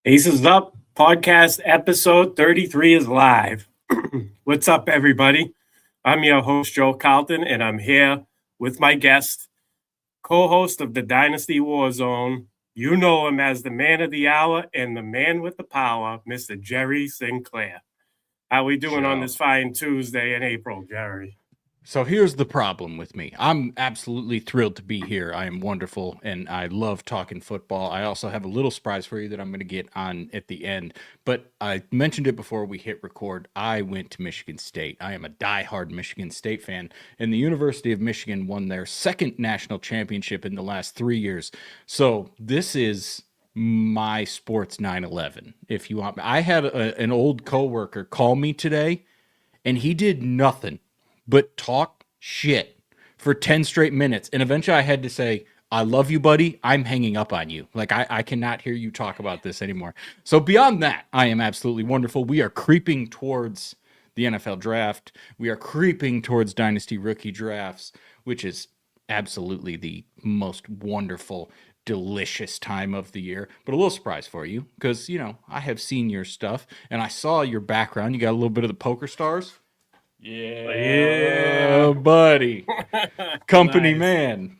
Aces Up podcast episode 33 is live. What's up, everybody? I'm your host, Joe Carlton, and I'm here with my guest, co-host of the Dynasty Warzone. You know him as the man of the hour and the man with the power, Mr. Jerry Sinclair. How we doing on this fine Tuesday in April, Jerry? So here's the problem with me. I'm absolutely thrilled to be here. I am wonderful, and I love talking football. I also have a little surprise for you that I'm going to get on at the end. But I mentioned it before we hit record. I went to Michigan State. I am a diehard Michigan State fan, and the University of Michigan won their second national championship in the last 3 years. So this is my sports 9/11. If you want, I had an old coworker call me today, and he did nothing but talk shit for 10 straight minutes. And eventually I had to say, I love you, buddy. I'm hanging up on you. Like, I cannot hear you talk about this anymore. So beyond that, I am absolutely wonderful. We are creeping towards the NFL draft. We are creeping towards dynasty rookie drafts, which is absolutely the most wonderful, delicious time of the year. But a little surprise for you, because, you know, I have seen your stuff and I saw your background. You got a little bit of the poker stars. Yeah, buddy. Company Nice. man.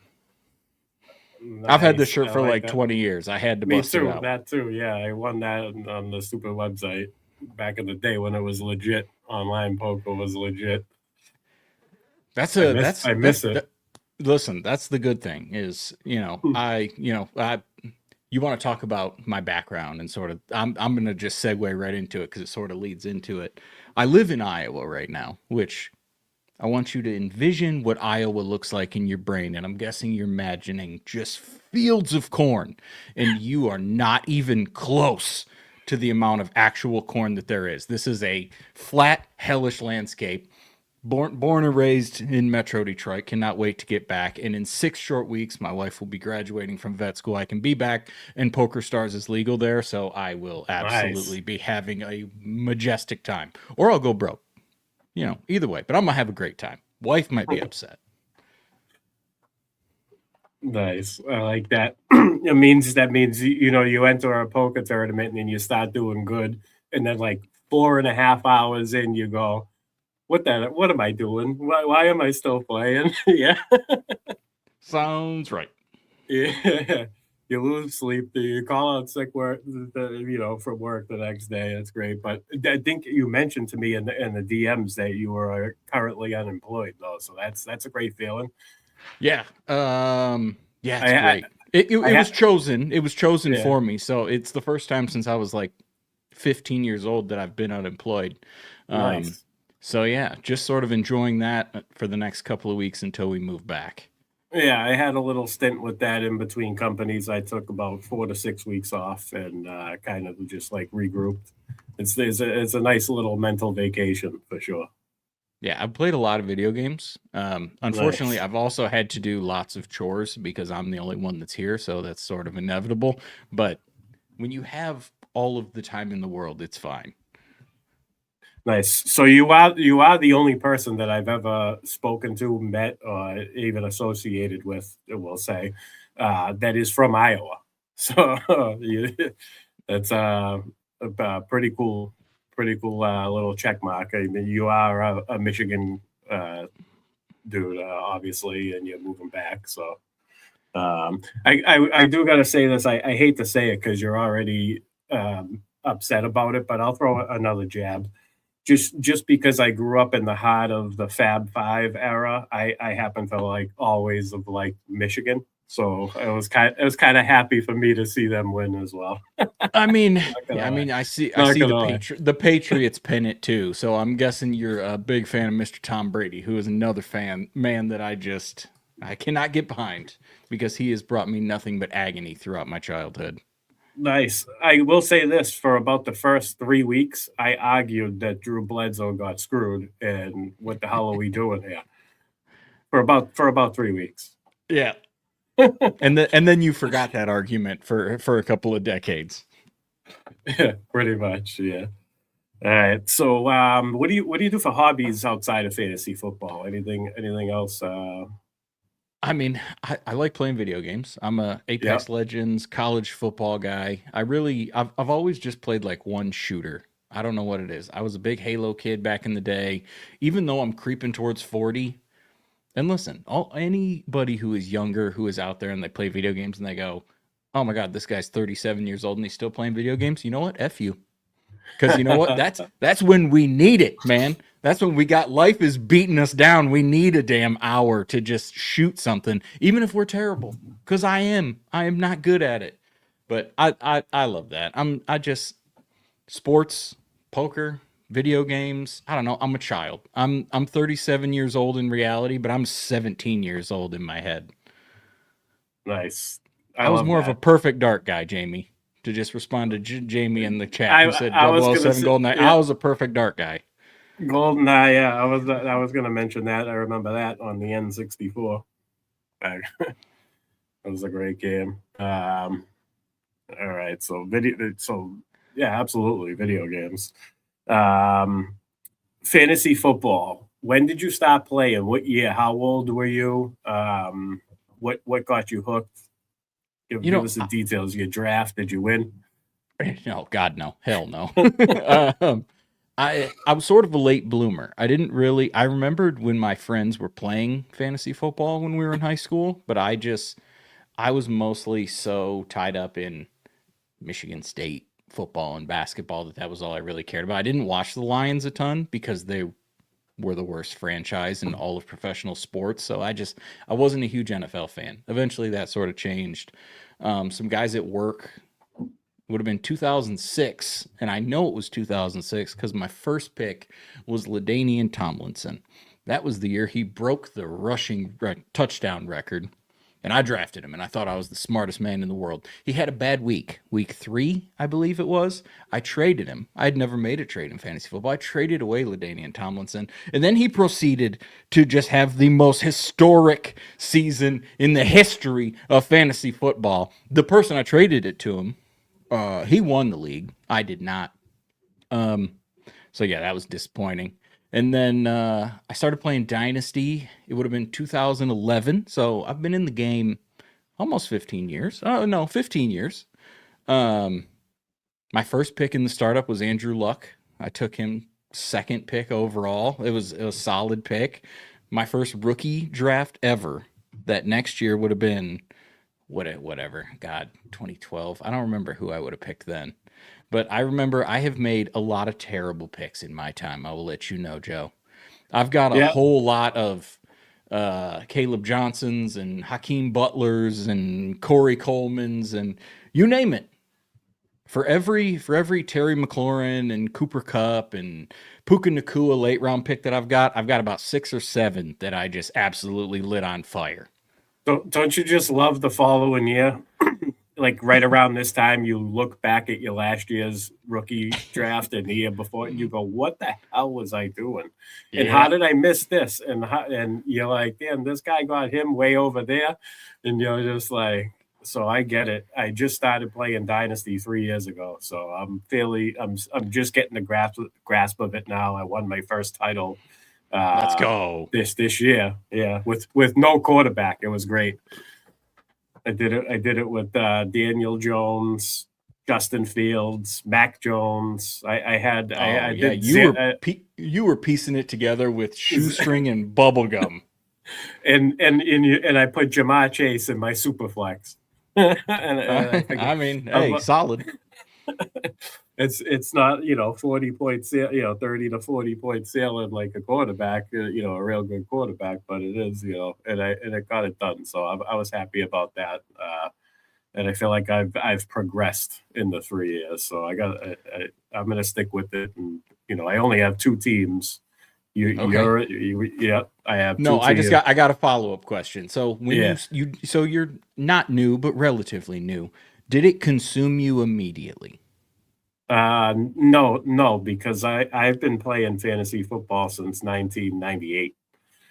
Nice. I've had this shirt for like like that. 20 years. I had to Me bust too. it out. That too. Yeah, I won that on the stupid website back in the day when it was legit. Online poker was legit. I miss it. Listen, that's the good thing is, you want to talk about my background and sort of, I'm going to just segue right into it because it sort of leads into it. I live in Iowa right now, which I want you to envision what Iowa looks like in your brain. And I'm guessing you're imagining just fields of corn, and you are not even close to the amount of actual corn that there is. This is a flat, hellish landscape. Born and raised in Metro Detroit, cannot wait to get back. And in 6 short weeks, my wife will be graduating from vet school. I can be back, and Poker Stars is legal there, so I will absolutely be having a majestic time. Or I'll go broke. You know, either way. But I'm going to have a great time. Wife might be upset. Nice. I like that. That means you enter a poker tournament and then you start doing good, and then like 4.5 hours in, you go, what am I doing? Why am I still playing? Yeah. Sounds right. Yeah. You lose sleep. You call out sick work, from work the next day. That's great. But I think you mentioned to me in the DMs that you are currently unemployed, though. So that's a great feeling. Yeah. Yeah, it's great. It was chosen. It was chosen for me. So it's the first time since I was like 15 years old that I've been unemployed. Nice. So yeah, just sort of enjoying that for the next couple of weeks until we move back. Yeah, I had a little stint with that in between companies. I took about 4 to 6 weeks off and kind of just like regrouped. It's a nice little mental vacation for sure. Yeah, I've played a lot of video games. Unfortunately, I've also had to do lots of chores because I'm the only one that's here, so that's sort of inevitable. But when you have all of the time in the world, it's fine. Nice. So you are the only person that I've ever spoken to, met, or even associated with, we'll say, that is from Iowa. So that's a pretty cool little check mark. I mean, you are a Michigan dude, obviously, and you're moving back. So I do got to say this. I hate to say it because you're already upset about it, but I'll throw another jab. Just because I grew up in the heart of the Fab Five era, I happen to like always have liked Michigan, so it was kind of happy for me to see them win as well. I see the Patriots pin it too, so I'm guessing you're a big fan of Mr. Tom Brady, who is another man that I cannot get behind because he has brought me nothing but agony throughout my childhood. Nice. I will say this, for about the first 3 weeks, I argued that Drew Bledsoe got screwed, and what the hell are we doing here? For about 3 weeks. Yeah. and then you forgot that argument for a couple of decades. Yeah, pretty much. Yeah. All right. So, what do you do for hobbies outside of fantasy football? Anything else I mean, I like playing video games. I'm a Apex Yep. Legends college football guy. I've always just played like one shooter. I don't know what it is. I was a big Halo kid back in the day. Even though I'm creeping towards 40, and listen, anybody who is younger who is out there and they play video games and they go, "Oh my god, this guy's 37 years old and he's still playing video games." You know what? F you. Because you know what? That's when we need it, man. That's when we got life is beating us down. We need a damn hour to just shoot something, even if we're terrible. Because I am not good at it. But I love that. I just sports, poker, video games. I don't know. I'm a child. I'm 37 years old in reality, but I'm 17 years old in my head. Nice. I I was love more of a that. perfect dark guy, Jamie. To just respond to Jamie in the chat I who said I was gonna 007 say, Golden Knight. I yeah, was a perfect dark guy. GoldenEye. Yeah, I was gonna mention that. I remember that on the N64. That was a great game. All right, so video. So yeah, absolutely, video games. Um, Fantasy football. When did you stop playing? What year? How old were you? What got you hooked? You Give know, us the details. Your draft? Did you win? no, God, no, hell no. um, I was sort of a late bloomer. I didn't really. I remembered when my friends were playing fantasy football when we were in high school, but I was mostly so tied up in Michigan State football and basketball that was all I really cared about. I didn't watch the Lions a ton because they were the worst franchise in all of professional sports. So I wasn't a huge NFL fan. Eventually, that sort of changed. Some guys at work would have been 2006, and I know it was 2006 because my first pick was LaDainian Tomlinson. That was the year he broke the rushing touchdown record, and I drafted him, and I thought I was the smartest man in the world. He had a bad week 3, I believe it was. I traded him. I had never made a trade in fantasy football. I traded away LaDainian Tomlinson, and then he proceeded to just have the most historic season in the history of fantasy football. The person I traded it to him, he won the league. I did not. Um, so yeah, that was disappointing. And then I started playing Dynasty. It would have been 2011. So I've been in the game almost 15 years. Oh no, 15 years. Um, my first pick in the startup was Andrew Luck. I took him second pick overall. It was a solid pick. My first rookie draft ever. That next year would have been whatever. God, 2012. I don't remember who I would have picked then. But I remember I have made a lot of terrible picks in my time. I will let you know, Joe. I've got a Yeah, whole lot of Caleb Johnsons and Hakeem Butlers and Corey Coleman's and you name it. For every Terry McLaurin and Cooper Cup and Puka Nakua late round pick that I've got about 6 or 7 that I just absolutely lit on fire. don't you just love the following year? Like right around this time, you look back at your last year's rookie draft and the year before, and you go, "What the hell was I doing? And how Yeah. did I miss this?" And you're like, "Damn, this guy got him way over there," and you're just like, "So I get it." I just started playing Dynasty 3 years ago, so I'm just getting the grasp of it now. I won my first title Let's uh, go. this year, yeah, with no quarterback. It was great. I did it with Daniel Jones, Justin Fields, Mac Jones. Oh I yeah, did you were piecing it together with shoestring and bubble gum. and I put Jamar Chase in my super flex. And I think I mean, I'm, hey, solid. it's not 40 points, 30 to 40 point sailing like a quarterback, a real good quarterback, but it is, and it got it done. So I was happy about that. And I feel like I've progressed in the 3 years. So I'm going to stick with it. And I only have 2 teams. Okay. Yeah, I have two No, teams. I got a follow-up question. So when Yeah. so you're not new but relatively new. Did it consume you immediately? No, no, because I've been playing fantasy football since 1998.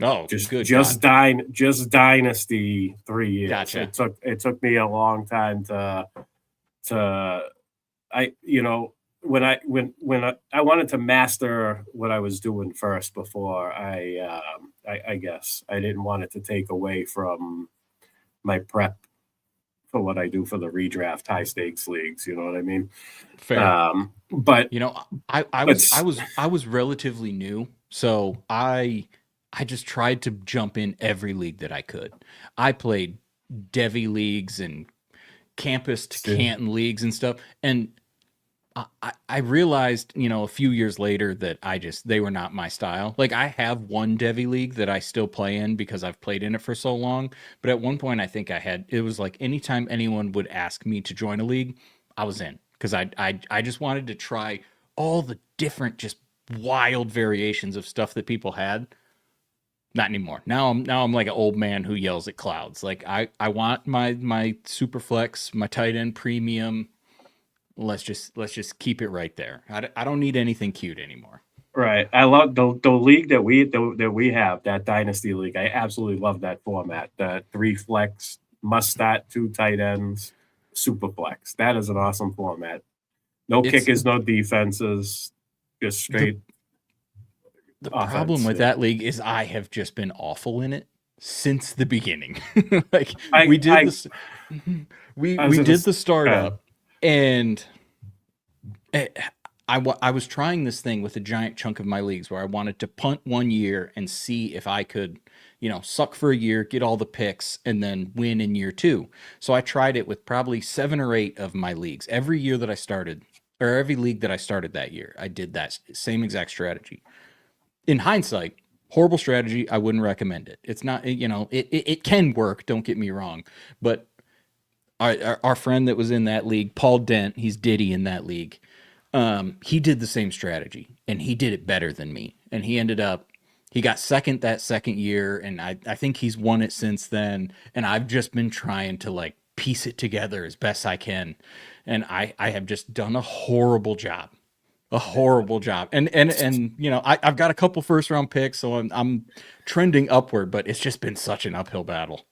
Oh, Just good just God. dyn just dynasty 3 years. Gotcha. It took me a long time to I you know when I wanted to master what I was doing first before I guess I didn't want it to take away from my prep for what I do for the redraft high stakes leagues. You know what I mean? Fair. But You know, I was relatively new, so I just tried to jump in every league that I could. I played Devi leagues and campus to Canton leagues and stuff, and I realized, a few years later that they were not my style. Like, I have one Devi league that I still play in because I've played in it for so long. But at one point, I think it was like anytime anyone would ask me to join a league, I was in because I just wanted to try all the different, just wild variations of stuff that people had. Not anymore. Now I'm like an old man who yells at clouds. Like, I want my super flex, my tight end premium. Let's just keep it right there. I don't need anything cute anymore. right, I love the league that we have, that Dynasty League. I absolutely love that format. The 3 flex, must start 2 tight ends, super flex. That is an awesome format. No kickers, no defenses, just straight. The offense, problem with that league is I have just been awful in it since the beginning. Like, we did the startup, and I was trying this thing with a giant chunk of my leagues where I wanted to punt 1 year and see if I could, suck for a year, get all the picks, and then win in year 2. So I tried it with probably 7 or 8 of my leagues. Every year that I started, or every league that I started that year, I did that same exact strategy. In hindsight, horrible strategy. I wouldn't recommend it. It's not, it can work. Don't get me wrong. But our friend that was in that league, Paul Dent, he's Diddy in that league. He did the same strategy, and he did it better than me. And he got second that second year, and I think he's won it since then. And I've just been trying to, like, piece it together as best I can. And I have just done a horrible job. And I've got a couple first round picks, so I'm trending upward, but it's just been such an uphill battle.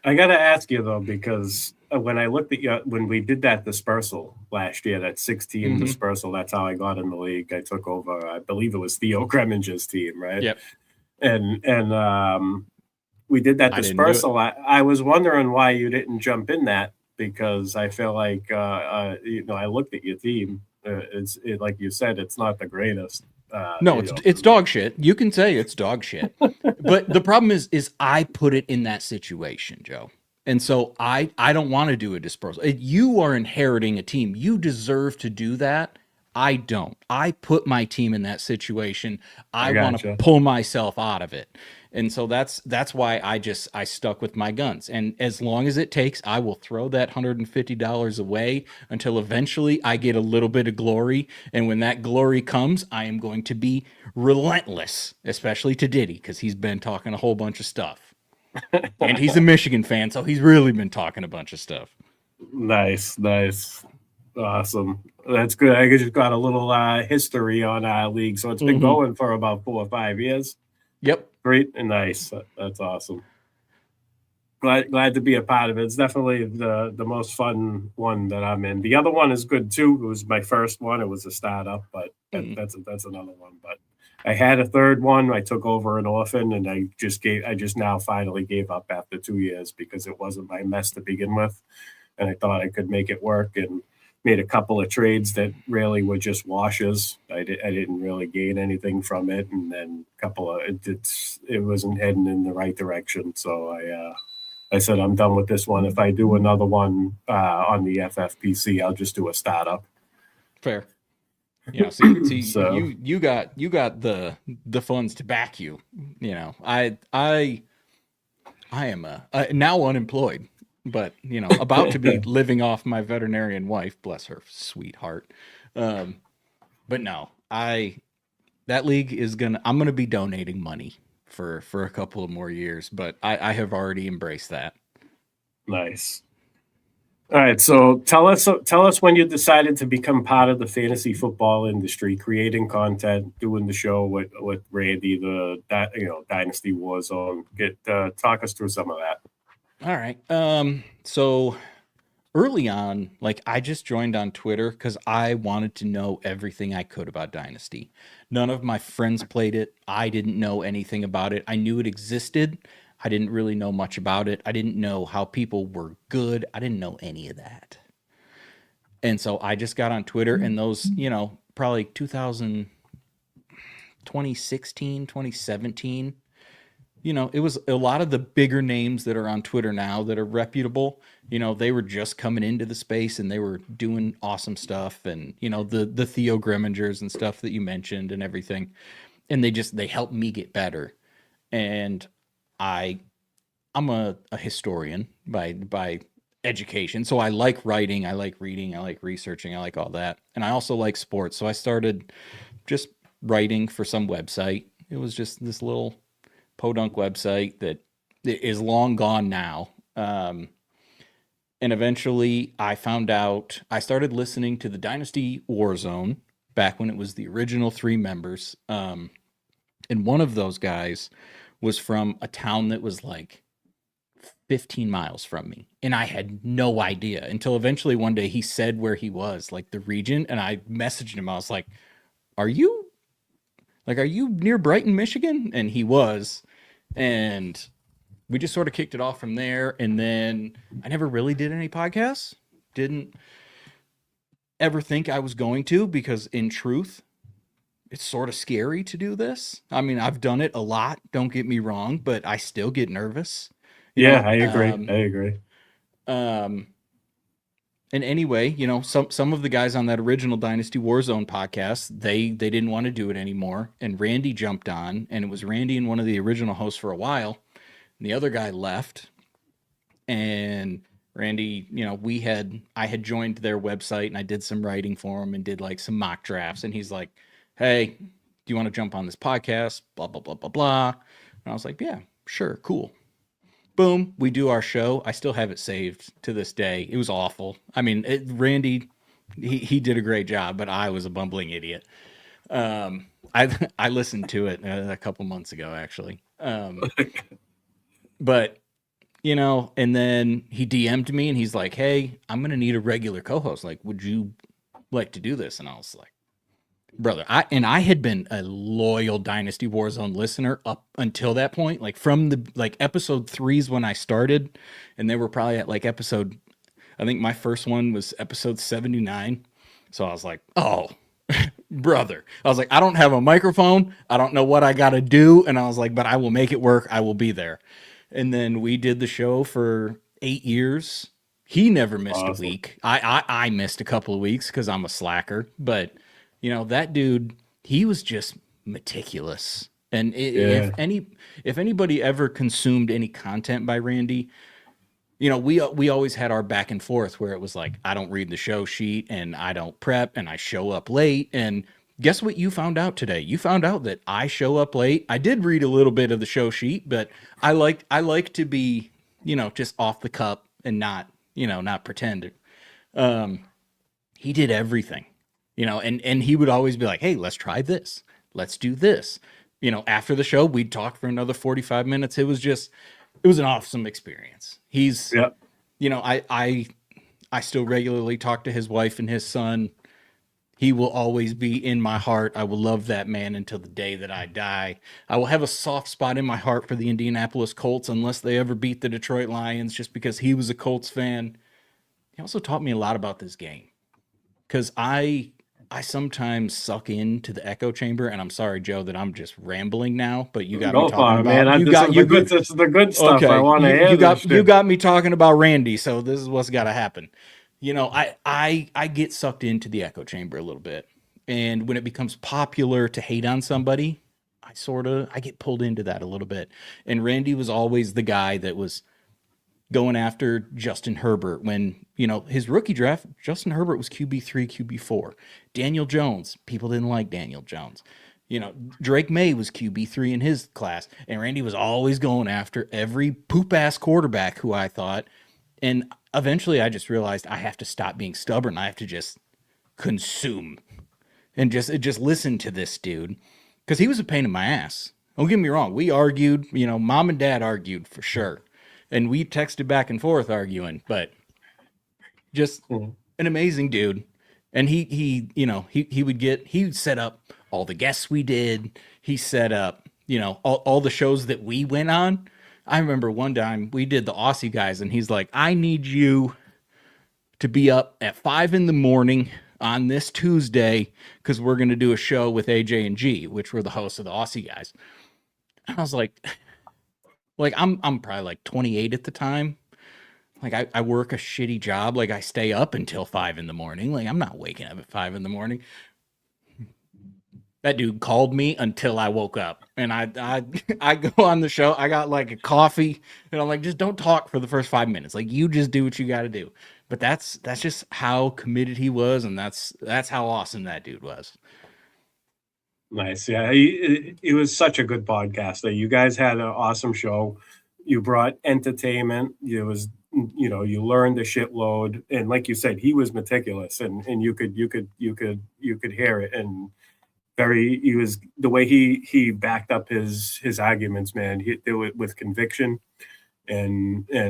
I got to ask you though, because when I looked at you, when we did that dispersal last year, that 6-team dispersal, that's how I got in the league. I took over, I believe it was Theo Kreminger's team, right? Yep. And we did that dispersal. I was wondering why you didn't jump in that, because I feel like I looked at your team. Like you said, it's not the greatest. No, it's dog shit. You can say it's dog shit. But the problem is I put it in that situation, Joe. And so I don't want to do a dispersal. You are inheriting a team. You deserve to do that. I don't. I put my team in that situation. I want to pull myself out of it. And so that's why I stuck with my guns. And as long as it takes, I will throw that $150 away until eventually I get a little bit of glory. And when that glory comes, I am going to be relentless, especially to Diddy, because he's been talking a whole bunch of stuff. And he's a Michigan fan, so he's really been talking a bunch of stuff. Nice. Awesome. That's good. I just got a little history on our league. So it's been going for about 4 or 5 years. Yep. Great and nice. That's awesome. Glad to be a part of it. It's definitely the most fun one that I'm in. The other one is good too. It was my first one. It was a startup, but that's another one. But I had a third one. I took over an orphan, and I just now finally gave up after 2 years because it wasn't my mess to begin with, and I thought I could make it work, and made a couple of trades that really were just washes. I didn't really gain anything from it, and then it wasn't heading in the right direction. So I said I'm done with this one. If I do another one on the FFPC, I'll just do a startup. Fair. See, so you got the funds to back you. I am now unemployed, but about to be living off my veterinarian wife, bless her sweet heart. But no, that league I'm gonna be donating money for a couple of more years, but I have already embraced that. Nice. All right, so tell us when you decided to become part of the fantasy football industry, creating content, doing the show with Randy, Dynasty Warzone. Talk us through some of that. All right. So early on, like I just joined on Twitter because I wanted to know everything I could about Dynasty. None of my friends played it. I didn't know anything about it. I knew it existed. I didn't really know much about it. I didn't know how people were good. I didn't know any of that. And so I just got on Twitter, and those, probably 2016, 2017, it was a lot of the bigger names that are on Twitter now that are reputable. They were just coming into the space and they were doing awesome stuff. And, the Theo Grimingers and stuff that you mentioned and everything. And they helped me get better. And I'm a historian by education. So I like writing, I like reading, I like researching, I like all that. And I also like sports. So I started just writing for some website. It was just this little podunk website that is long gone now. And eventually I found out, I started listening to the Dynasty Warzone back when it was the original 3 members. And one of those guys was from a town that was like 15 miles from me. And I had no idea until eventually one day he said where he was, like the region. And I messaged him. I was like, are you near Brighton, Michigan? And he was. And we just sort of kicked it off from there. And then I never really did any podcasts. Didn't ever think I was going to, because in truth, it's sort of scary to do this. I mean, I've done it a lot, don't get me wrong, but I still get nervous. I agree. I agree. And anyway, some of the guys on that original Dynasty Warzone podcast, they didn't want to do it anymore. And Randy jumped on, and it was Randy and one of the original hosts for a while. And the other guy left. And Randy, I had joined their website and I did some writing for him and did like some mock drafts. And he's like, hey, do you want to jump on this podcast? Blah, blah, blah, blah, blah. And I was like, yeah, sure, cool. Boom, we do our show. I still have it saved to this day. It was awful. I mean, Randy, he did a great job, but I was a bumbling idiot. I listened to it a couple months ago, actually. But, and then he DM'd me and he's like, hey, I'm going to need a regular co-host. Like, would you like to do this? And I was like, brother, I had been a loyal Dynasty Warzone listener up until that point, like from the episode 3s when I started, and they were probably at like episode, I think my first one was episode 79. So I was like, oh, brother. I was like, I don't have a microphone. I don't know what I got to do. And I was like, but I will make it work. I will be there. And then we did the show for 8 years. He never missed a week. I missed a couple of weeks because I'm a slacker, but that dude, he was just meticulous. And if anybody ever consumed any content by Randy, we always had our back and forth where it was like, I don't read the show sheet and I don't prep and I show up late. And guess what you found out today? You found out that I show up late. I did read a little bit of the show sheet, but I like to be, just off the cup and not pretend. He did everything. And he would always be like, hey, let's try this. Let's do this. After the show, we'd talk for another 45 minutes. It was an awesome experience. He's, I still regularly talk to his wife and his son. He will always be in my heart. I will love that man until the day that I die. I will have a soft spot in my heart for the Indianapolis Colts unless they ever beat the Detroit Lions, just because he was a Colts fan. He also taught me a lot about this game, because I sometimes suck into the echo chamber, and I'm sorry, Joe, that I'm just rambling now, but you got me talking about this is the good stuff. Okay, I want to hear. You got me talking about Randy, so this is what's got to happen. I get sucked into the echo chamber a little bit, and when it becomes popular to hate on somebody, I get pulled into that a little bit. And Randy was always the guy that was going after Justin Herbert when, his rookie draft, Justin Herbert was QB3, QB4. Daniel Jones, people didn't like Daniel Jones. Drake May was QB3 in his class, and Randy was always going after every poop-ass quarterback who I thought. And eventually I just realized I have to stop being stubborn. I have to just consume and just listen to this dude, because he was a pain in my ass. Don't get me wrong. We argued, mom and dad argued for sure. And we texted back and forth arguing, but Just Mm. an amazing dude. And he would set up all the guests we did. He set up, all the shows that we went on. I remember one time we did the Aussie guys, and he's like, I need you to be up at 5 in the morning on this Tuesday because we're going to do a show with AJ and G, which were the hosts of the Aussie guys. And I was like I'm probably like 28 at the time. Like I work a shitty job. Like I stay up until 5 in the morning. Like I'm not waking up at 5 in the morning. That dude called me until I woke up, and I go on the show. I got like a coffee, and I'm like, just don't talk for the first 5 minutes. Like you just do what you got to do. But that's just how committed he was, and that's how awesome that dude was. Nice. Yeah, he was such a good podcaster. You guys had an awesome show. You brought entertainment. It was, you learned a shitload, and like you said, he was meticulous, and you could hear it. And he was the way he backed up his arguments, man. He do it with conviction, and he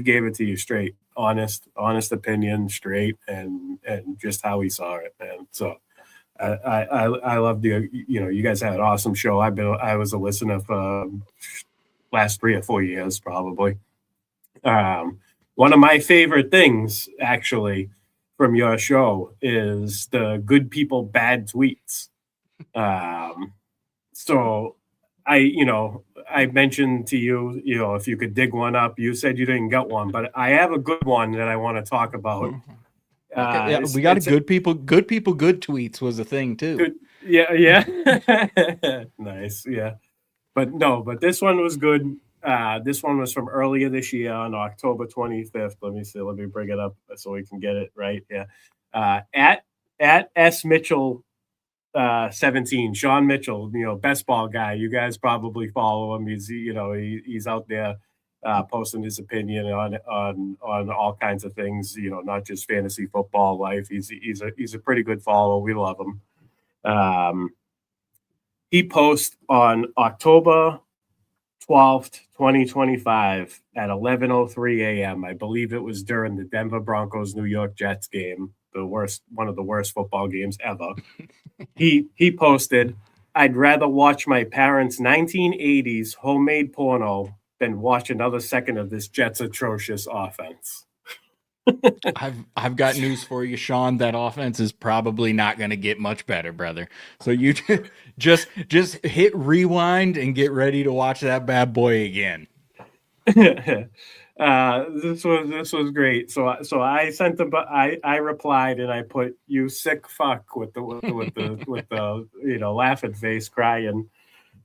gave it to you straight, honest opinion, straight, and just how he saw it, man. So I love you guys had an awesome show. I was a listener for last 3 or 4 years probably. One of my favorite things actually from your show is the good people bad tweets. So I mentioned to you, if you could dig one up. You said you didn't get one, but I have a good one that I want to talk about. Okay, yeah, we got a good people good tweets was a thing too. Good. Yeah. Nice. Yeah. But this one was good. This one was from earlier this year on October 25th. Let me see. Let me bring it up so we can get it right. Yeah. At S Mitchell 17, Sean Mitchell, best ball guy. You guys probably follow him. He's out there posting his opinion on all kinds of things, not just fantasy football life. He's a pretty good follow. We love him. He posted on October 12th, 2025 at 11:03 a.m. I believe it was during the Denver Broncos New York Jets game, one of the worst football games ever. He posted, I'd rather watch my parents' 1980s homemade porno than watch another second of this Jets atrocious offense. I've got news for you, Sean. That offense is probably not going to get much better, brother. So you just hit rewind and get ready to watch that bad boy again. This was great. So I sent him, but I replied and I put, you sick fuck with the laughing face, crying,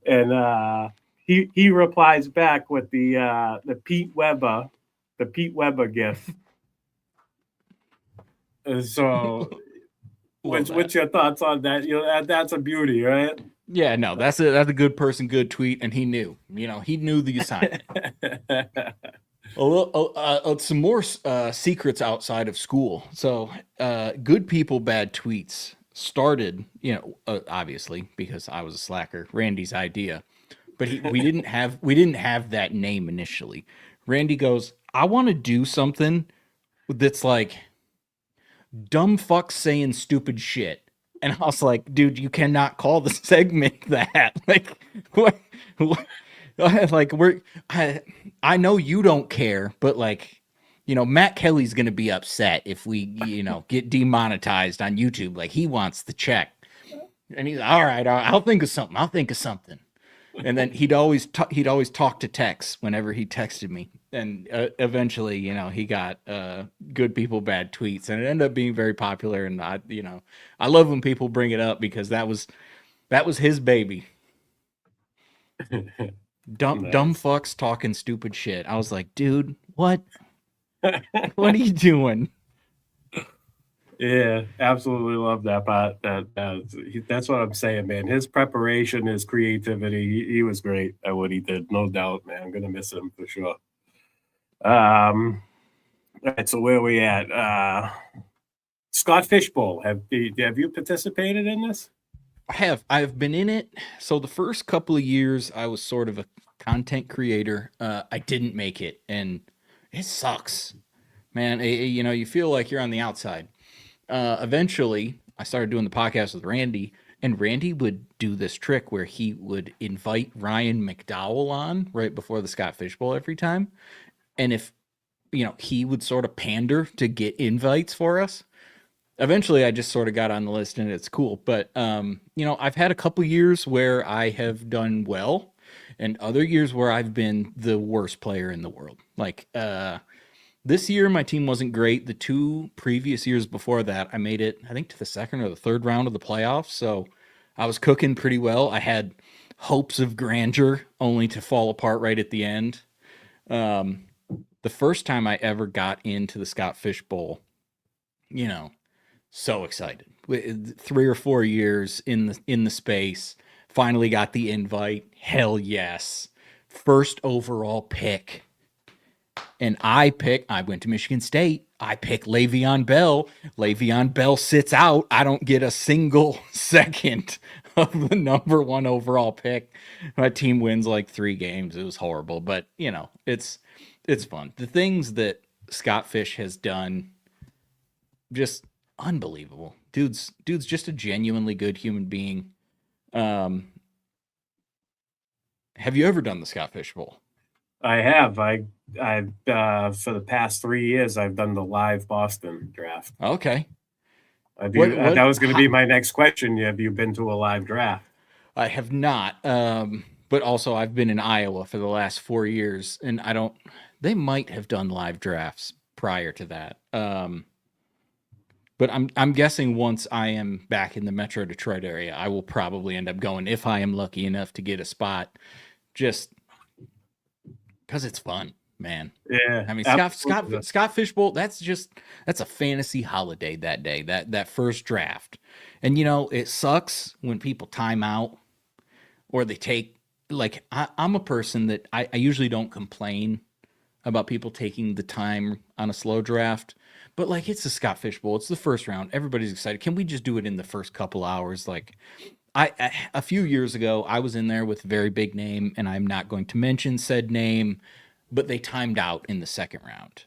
and he replies back with the Pete Weber gif. So what's your thoughts on that? That's a beauty, right? Yeah, no, that's a good person, good tweet, and he knew the assignment. Some more secrets outside of school. So, good people, bad tweets started, obviously because I was a slacker, Randy's idea, but we didn't have that name initially. Randy goes, I want to do something that's like dumb fucks saying stupid shit. And I was like, dude, you cannot call the segment that. Like, what? Like, I know you don't care, but like, Matt Kelly's gonna be upset if we, get demonetized on YouTube. Like, he wants the check, and he's all right. I'll think of something. And then he'd always talk to Tex whenever he texted me, and eventually, he got good people bad tweets, and it ended up being very popular. And I love when people bring it up because that was his baby. Dumb fucks talking stupid shit. I was like, dude, what? What are you doing? Yeah, absolutely love that part. That's what I'm saying, man. His preparation, his creativity, he was great at what he did, no doubt, man. I'm gonna miss him for sure. All right, so where are we at? Scott Fishbowl. Have you participated in this? I've been in it. So the first couple of years I was sort of a content creator. I didn't make it, and it sucks man. You know, you feel like you're on the outside. Eventually, I started doing the podcast with Randy, and Randy would do this trick where he would invite Ryan McDowell on right before the Scott Fish Bowl every time. And if, you know, he would sort of pander to get invites for us. Eventually, I just sort of got on the list and it's cool. But, you know, I've had a couple years where I have done well and other years where I've been the worst player in the world. Like, this year, my team wasn't great. The 2 previous years before that, I made it, I think, to the second or the third round of the playoffs. So I was cooking pretty well. I had hopes of grandeur only to fall apart right at the end. The first time I ever got into the Scott Fish Bowl, you know, so excited. 3 or 4 years in the space, finally got the invite. Hell yes. First overall pick. And I went to Michigan State. I pick Le'Veon Bell. Le'Veon Bell sits out. I don't get a single second of the number 1 overall pick. My team wins like 3 games. It was horrible, but you know, it's fun. The things that Scott Fish has done, just unbelievable. Dude's just a genuinely good human being. Have you ever done the Scott Fish Bowl? I have. I've for the past 3 years, I've done the live Boston draft. Okay. That was going to be my next question. Have you been to a live draft? I have not. But also I've been in Iowa for the last 4 years, and they might have done live drafts prior to that. But I'm guessing once I am back in the Metro Detroit area, I will probably end up going if I am lucky enough to get a spot, just because it's fun, man. Yeah. I mean, Scott Fish Bowl, that's a fantasy holiday that day, that first draft. And you know, it sucks when people time out or they take, like, I'm a person that I usually don't complain about people taking the time on a slow draft. But like, it's the Scott Fish Bowl. It's the first round. Everybody's excited. Can we just do it in the first couple hours? Like, a few years ago, I was in there with a very big name, and I'm not going to mention said name, but they timed out in the second round.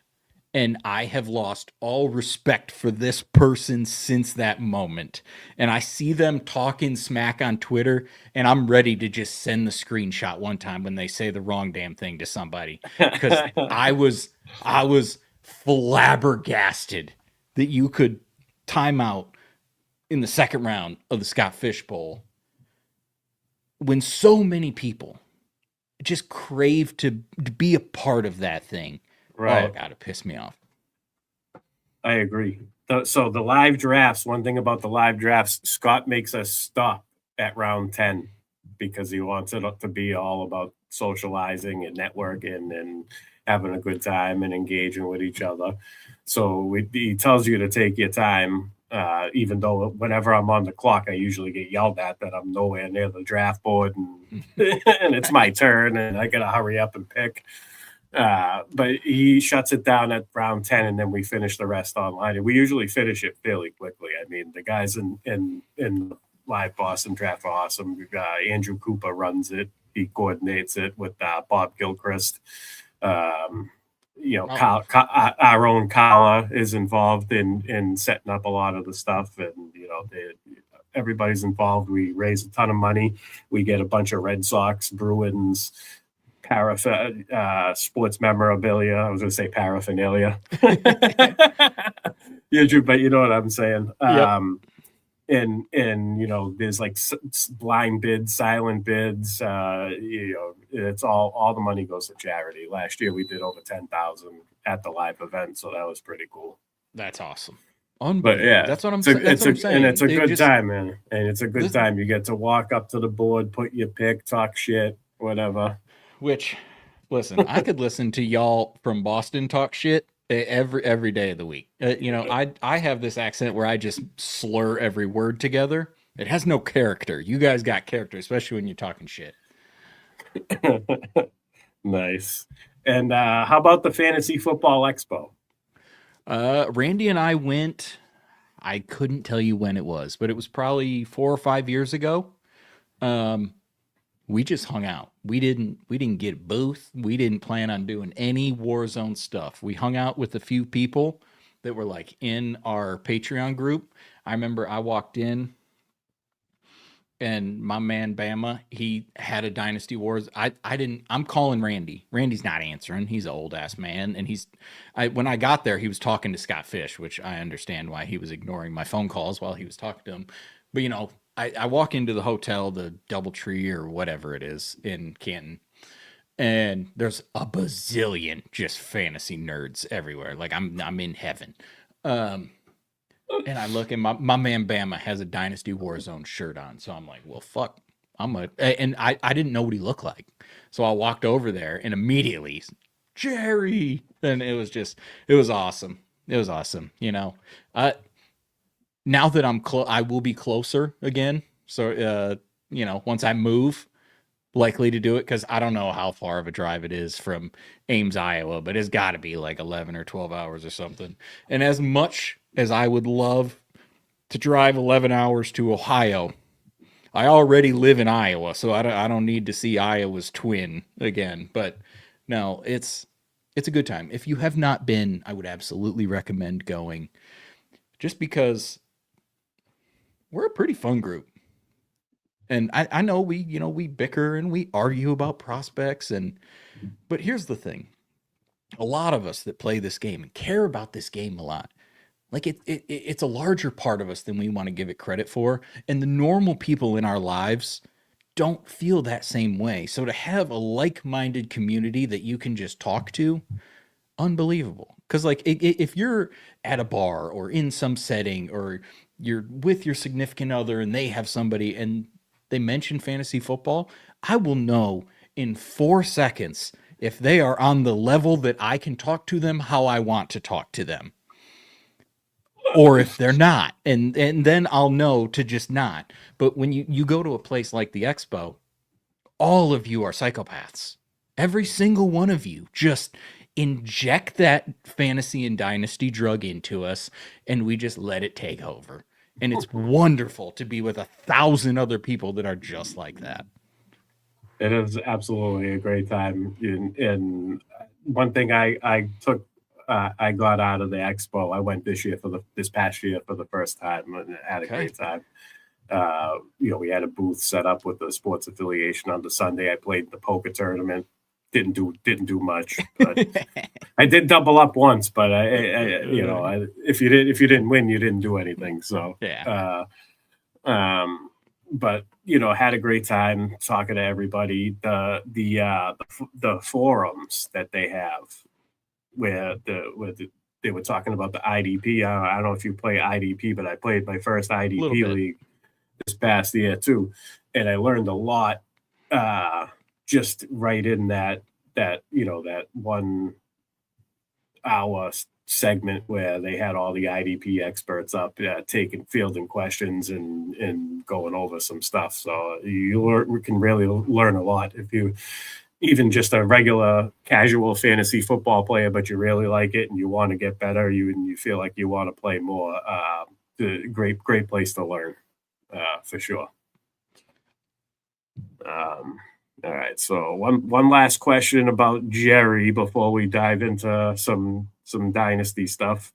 And I have lost all respect for this person since that moment. And I see them talking smack on Twitter, and I'm ready to just send the screenshot one time when they say the wrong damn thing to somebody. Because I was flabbergasted that you could time out in the second round of the Scott Fish Bowl when so many people just crave to be a part of that thing. Right. Oh, God, it pissed me off. I agree. So the live drafts, one thing about the live drafts, Scott makes us stop at round 10 because he wants it to be all about socializing and networking and having a good time and engaging with each other. So he tells you to take your time, even though whenever I'm on the clock, I usually get yelled at that I'm nowhere near the draft board and, and it's my turn and I got to hurry up and pick. But he shuts it down at round 10 and then we finish the rest online. And we usually finish it fairly quickly. I mean, the guys in live Boston draft are awesome. Andrew Cooper runs it. He coordinates it with Bob Gilchrist. Our own Kala is involved in setting up a lot of the stuff, and you know, everybody's involved. We raise a ton of money. We get a bunch of Red Sox, Bruins, sports memorabilia. I was going to say paraphernalia. Yeah, but you know what I'm saying. Yep. And you know, there's like blind bids, silent bids. You know, it's all the money goes to charity. Last year we did over 10,000 at the live event, so that was pretty cool. That's awesome. But yeah, that's what I'm saying. And it's a good time, man. And it's a good time. You get to walk up to the board, put your pick, talk shit, whatever. Which, listen, I could listen to y'all from Boston talk shit every day of the week. You know, I have this accent where I just slur every word together. It has no character. You guys got character, especially when you're talking shit. Nice. And how about the Fantasy Football Expo? Randy and I went, I couldn't tell you when it was, but it was probably 4 or 5 years ago. we just hung out. We didn't get a booth. We didn't plan on doing any Warzone stuff. We hung out with a few people that were like in our Patreon group. I remember I walked in and my man Bama, he had a Dynasty Wars. I'm calling Randy. Randy's not answering. He's an old ass man. And when I got there, he was talking to Scott Fish, which I understand why he was ignoring my phone calls while he was talking to him. But I walk into the hotel, the Doubletree or whatever it is in Canton, and there's a bazillion just fantasy nerds everywhere. Like I'm in heaven. And I look and my man Bama has a Dynasty Warzone shirt on. So I'm like, well, fuck. And I didn't know what he looked like. So I walked over there and immediately, Jerry. And it was awesome. It was awesome. Now that I will be closer again. So, once I move, likely to do it because I don't know how far of a drive it is from Ames, Iowa, but it's got to be like 11 or 12 hours or something. And as much as I would love to drive 11 hours to Ohio, I already live in Iowa, so I don't need to see Iowa's twin again. But no, it's a good time. If you have not been, I would absolutely recommend going, just because we're a pretty fun group. And I know we bicker and we argue about prospects, but here's the thing. A lot of us that play this game and care about this game a lot, like it's a larger part of us than we want to give it credit for. And the normal people in our lives don't feel that same way. So to have a like-minded community that you can just talk to, unbelievable. Because like if you're at a bar or in some setting or you're with your significant other and they have somebody and they mention fantasy football, I will know in 4 seconds if they are on the level that I can talk to them how I want to talk to them, or if they're not, and then I'll know to just not. But when you go to a place like the Expo, all of you are psychopaths. Every single one of you just inject that fantasy and dynasty drug into us, and we just let it take over. And it's wonderful to be with 1,000 other people that are just like that. It is absolutely a great time. And one thing I took, I got out of the expo. I went this past year for the first time and had a great time. We had a booth set up with the sports affiliation on the Sunday. I played the poker tournament. Didn't do much, but I did double up once. But if you didn't win, you didn't do anything. So yeah. But had a great time talking to everybody. The forums that they have, where they were talking about the IDP. I don't know if you play IDP, but I played my first IDP league this past year too, and I learned a lot. Just right in that 1 hour segment where they had all the IDP experts up fielding questions and going over some stuff. So you can really learn a lot if you even just a regular casual fantasy football player, but you really like it and you want to get better, you feel like you want to play more. Great place to learn, for sure. All right, so one last question about Jerry before we dive into some dynasty stuff.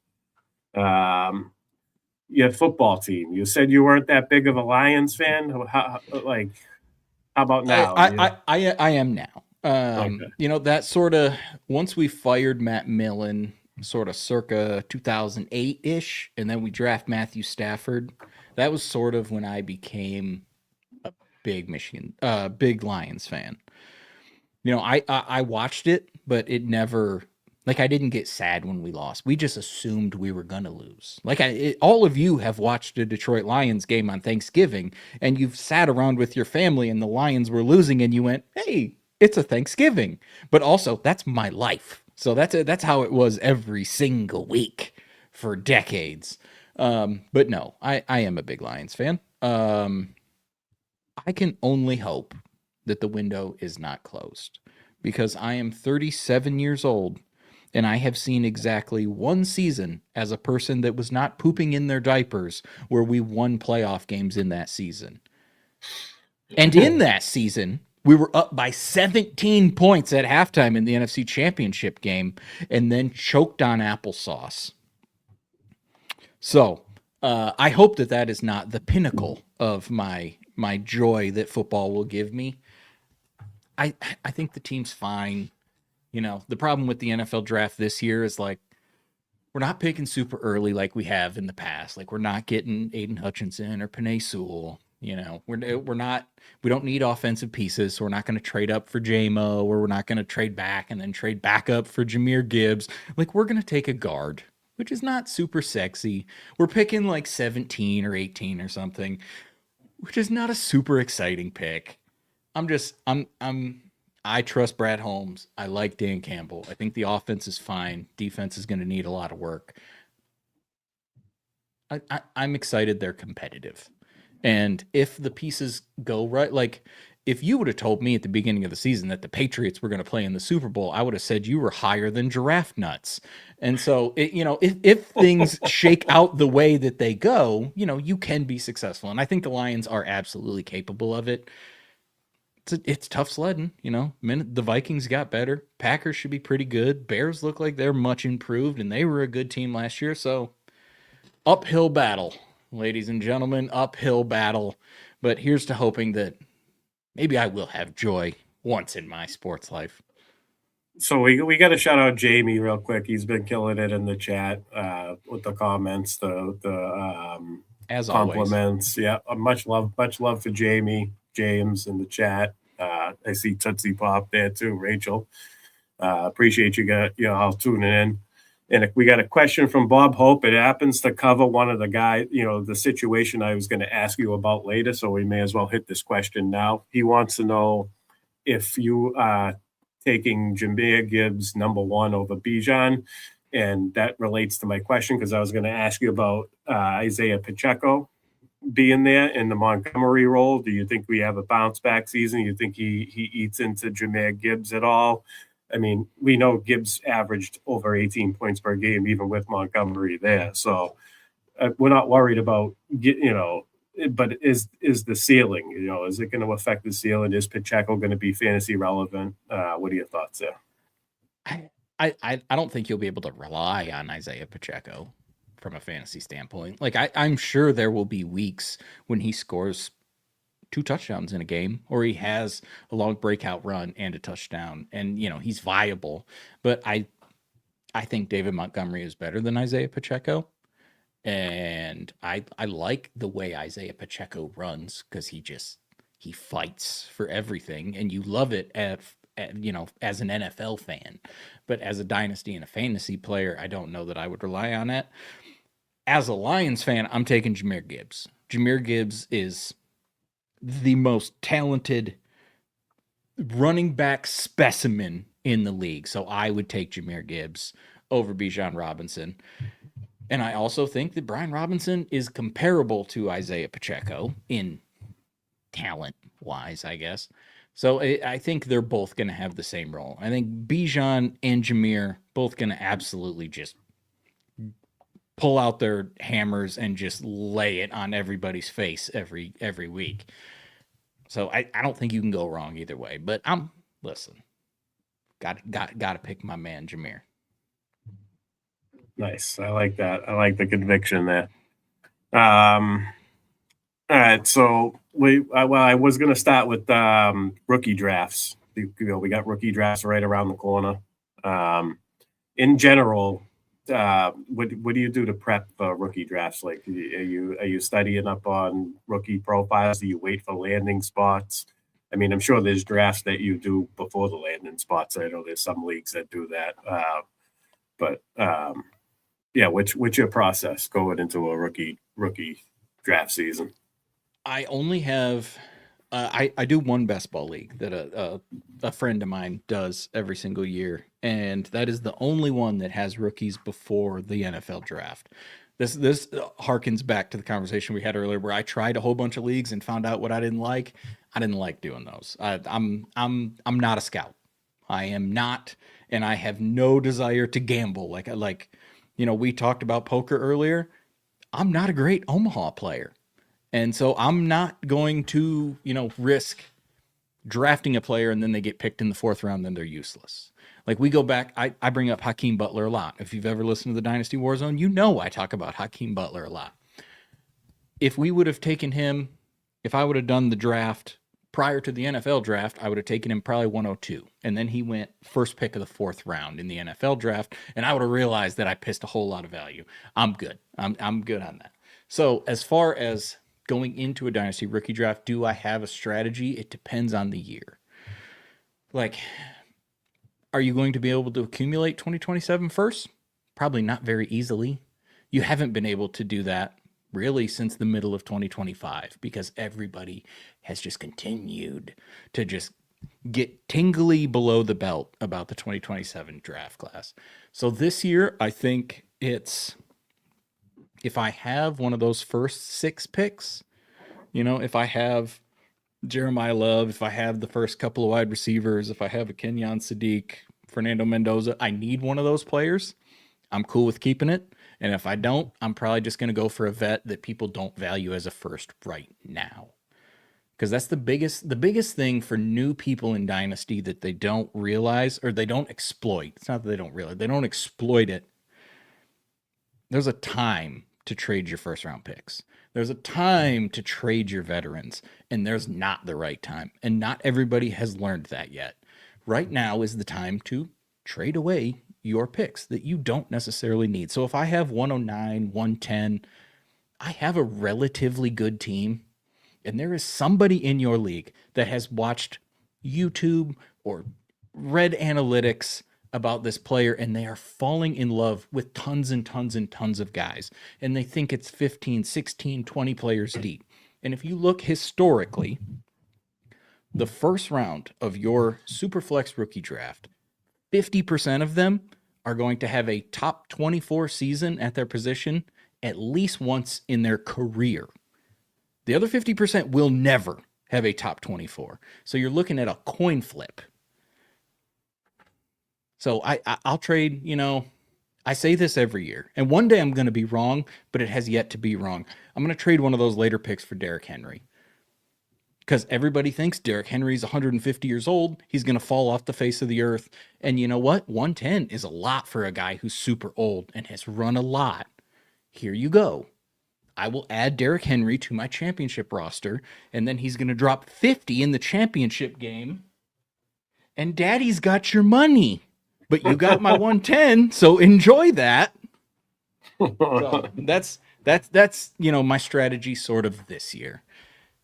Your football team. You said you weren't that big of a Lions fan. How about now? I am now. Okay. That sort of, once we fired Matt Millen, sort of circa 2008-ish, and then we draft Matthew Stafford, that was sort of when I became a big Lions fan. I watched it, but it never, I didn't get sad when we lost. We just assumed we were going to lose. All of you have watched a Detroit Lions game on Thanksgiving, and you've sat around with your family and the Lions were losing, and you went, hey, it's a Thanksgiving. But also, that's my life. So that's how it was every single week for decades. But no, I am a big Lions fan. I can only hope that the window is not closed, because I am 37 years old and I have seen exactly one season as a person that was not pooping in their diapers where we won playoff games in that season. And in that season, We were up by 17 points at halftime in the NFC Championship game and then choked on applesauce. So I hope that that is not the pinnacle of my joy that football will give me. I think the team's fine. You know, the problem with the NFL draft this year is like we're not picking super early like we have in the past. Like we're not getting Aiden Hutchinson or Penei Sewell. You know, we don't need offensive pieces, so we're not going to trade up for JMO, or we're not going to trade back and then trade back up for Jahmyr Gibbs. Like we're going to take a guard, which is not super sexy. We're picking like 17 or 18 or something, which is not a super exciting pick. I trust Brad Holmes. I like Dan Campbell. I think the offense is fine. Defense is going to need a lot of work. I'm excited they're competitive. And if the pieces go right, like if you would have told me at the beginning of the season that the Patriots were going to play in the Super Bowl, I would have said you were higher than giraffe nuts. And so, if things shake out the way that they go, you can be successful. And I think the Lions are absolutely capable of it. It's tough sledding, the Vikings got better. Packers should be pretty good. Bears look like they're much improved, and they were a good team last year. So uphill battle. Ladies and gentlemen, uphill battle. But here's to hoping that maybe I will have joy once in my sports life. So we got to shout out Jamie real quick. He's been killing it in the chat with the comments, the as compliments. Always. Yeah, much love for James in the chat. I see Tootsie Pop there too, Rachel. Appreciate you all tuning in. And we got a question from Bob Hope. It happens to cover one of the guys, the situation I was going to ask you about later. So we may as well hit this question now. He wants to know if you are taking Jahmyr Gibbs #1 over Bijan. And that relates to my question because I was going to ask you about Isaiah Pacheco being there in the Montgomery role. Do you think we have a bounce back season? You think he eats into Jahmyr Gibbs at all? I mean, we know Gibbs averaged over 18 points per game, even with Montgomery there. So we're not worried about, but is the ceiling, is it going to affect the ceiling? Is Pacheco going to be fantasy relevant? What are your thoughts there? I don't think you'll be able to rely on Isaiah Pacheco from a fantasy standpoint. Like I'm sure there will be weeks when he scores 2 touchdowns in a game, or he has a long breakout run and a touchdown, and he's viable. But I think David Montgomery is better than Isaiah Pacheco, and I like the way Isaiah Pacheco runs because he fights for everything, and you love it as an NFL fan. But as a dynasty and a fantasy player, I don't know that I would rely on it. As a Lions fan, I'm taking Jahmyr Gibbs. Jahmyr Gibbs is the most talented running back specimen in the league. So I would take Jahmyr Gibbs over Bijan Robinson. And I also think that Brian Robinson is comparable to Isaiah Pacheco in talent-wise, I guess. So I think they're both going to have the same role. I think Bijan and Jahmyr both going to absolutely just pull out their hammers and just lay it on everybody's face every week. So I don't think you can go wrong either way. But listen, got to pick my man Jahmyr. Nice. I like that. I like the conviction there. All right. So I was going to start with rookie drafts. We got rookie drafts right around the corner. In general, what do you do to prep for rookie drafts? Like, are you studying up on rookie profiles? Do you wait for landing spots? I mean, I'm sure there's drafts that you do before the landing spots. I know there's some leagues that do that. What's your process going into a rookie draft season? I only have. I do one best ball league that a friend of mine does every single year, and that is the only one that has rookies before the NFL draft. This harkens back to the conversation we had earlier, where I tried a whole bunch of leagues and found out what I didn't like. I didn't like doing those. I'm not a scout. I am not, and I have no desire to gamble. We talked about poker earlier. I'm not a great Omaha player. And so I'm not going to, risk drafting a player and then they get picked in the 4th round, then they're useless. Like we go back, I bring up Hakeem Butler a lot. If you've ever listened to the Dynasty Warzone, you know I talk about Hakeem Butler a lot. If we would have taken him, if I would have done the draft prior to the NFL draft, I would have taken him probably 102. And then he went first pick of the 4th round in the NFL draft. And I would have realized that I pissed a whole lot of value. I'm good. I'm good on that. So as far as going into a Dynasty rookie draft, do I have a strategy? It depends on the year. Like, are you going to be able to accumulate 2027 first? Probably not very easily. You haven't been able to do that really since the middle of 2025 because everybody has just continued to just get tingly below the belt about the 2027 draft class. So this year, I think it's, if I have one of those first 6 picks, you know, if I have Jeremiah Love, if I have the first couple of wide receivers, if I have a Kenyon Sadiq, Fernando Mendoza, I need one of those players. I'm cool with keeping it. And if I don't, I'm probably just going to go for a vet that people don't value as a first right now. Because that's the biggest thing for new people in Dynasty that they don't realize or they don't exploit. It's not that they don't realize. They don't exploit it. There's a time to trade your first round picks. There's a time to trade your veterans. And there's not the right time. And not everybody has learned that yet. Right now is the time to trade away your picks that you don't necessarily need. So if I have 109, 110, I have a relatively good team, and there is somebody in your league that has watched YouTube or read analytics about this player, and they are falling in love with tons and tons and tons of guys, and they think it's 15, 16, 20 players deep. And if you look historically, the first round of your Superflex rookie draft, 50% of them are going to have a top 24 season at their position at least once in their career. The other 50% will never have a top 24. So you're looking at a coin flip. So I'll trade, you know, I say this every year, and one day I'm going to be wrong, but it has yet to be wrong. I'm going to trade one of those later picks for Derrick Henry. Because everybody thinks Derrick Henry's 150 years old. He's going to fall off the face of the earth. And you know what? 110 is a lot for a guy who's super old and has run a lot. Here you go. I will add Derrick Henry to my championship roster, and then he's going to drop 50 in the championship game. And Daddy's got your money. But you got my 110, so enjoy that. So that's you know, my strategy sort of this year.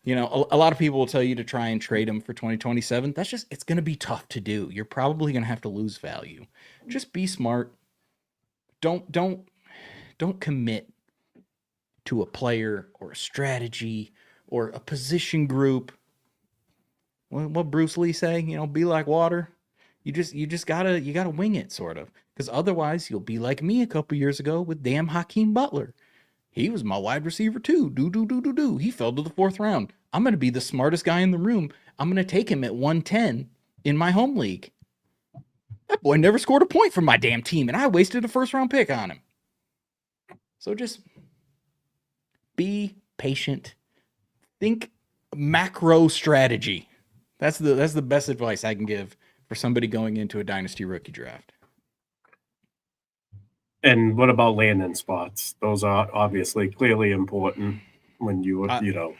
You know, a lot of people will tell you to try and trade him for 2027. That's just, it's going to be tough to do. You're probably going to have to lose value. Just be smart. Don't commit to a player or a strategy or a position group. What Bruce Lee say? You know, be like water. You just gotta wing it, sort of. Because otherwise, you'll be like me a couple years ago with damn Hakeem Butler. He was my wide receiver too. He fell to the 4th round. I'm going to be the smartest guy in the room. I'm going to take him at 110 in my home league. That boy never scored a point for my damn team, and I wasted a 1st round pick on him. So just be patient. Think macro strategy. That's the best advice I can give for somebody going into a Dynasty rookie draft. And what about landing spots? Those are obviously clearly important when you know.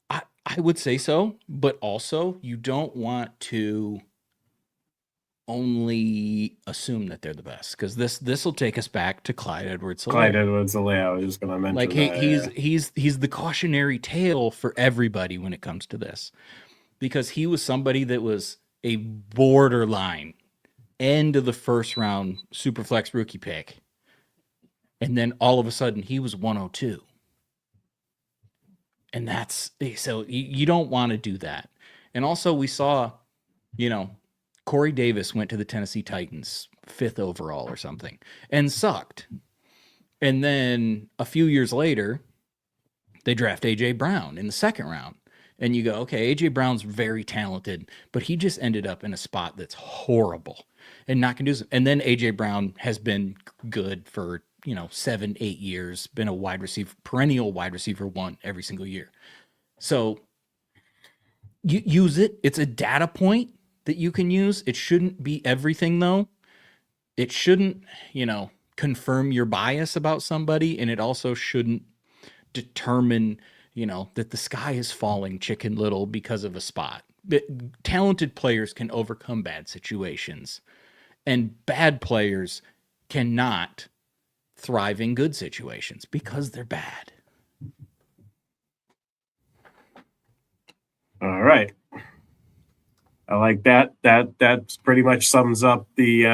I would say so, but also you don't want to only assume that they're the best, because this will take us back to Clyde Edwards-Helaire. Clyde Edwards-Helaire, I was just going to mention like that, he's the cautionary tale for everybody when it comes to this, because he was somebody that was a borderline end of the 1st round Superflex rookie pick, and then all of a sudden he was 102. And that's, so you don't want to do that. And also we saw, you know, Corey Davis went to the Tennessee Titans 5th overall or something and sucked. And then a few years later, they draft A.J. Brown in the 2nd round. And you go, okay, A.J. Brown's very talented, but he just ended up in a spot that's horrible and not conducive. And then A.J. Brown has been good for, you know, 7, 8 years, been a wide receiver, perennial wide receiver 1 every single year. So You use it. It's a data point that you can use. It shouldn't be everything though. It shouldn't, confirm your bias about somebody, and it also shouldn't determine, that the sky is falling chicken little because of a spot. Talented players can overcome bad situations, and bad players cannot thrive in good situations because they're bad. All right. I like that. That pretty much sums up the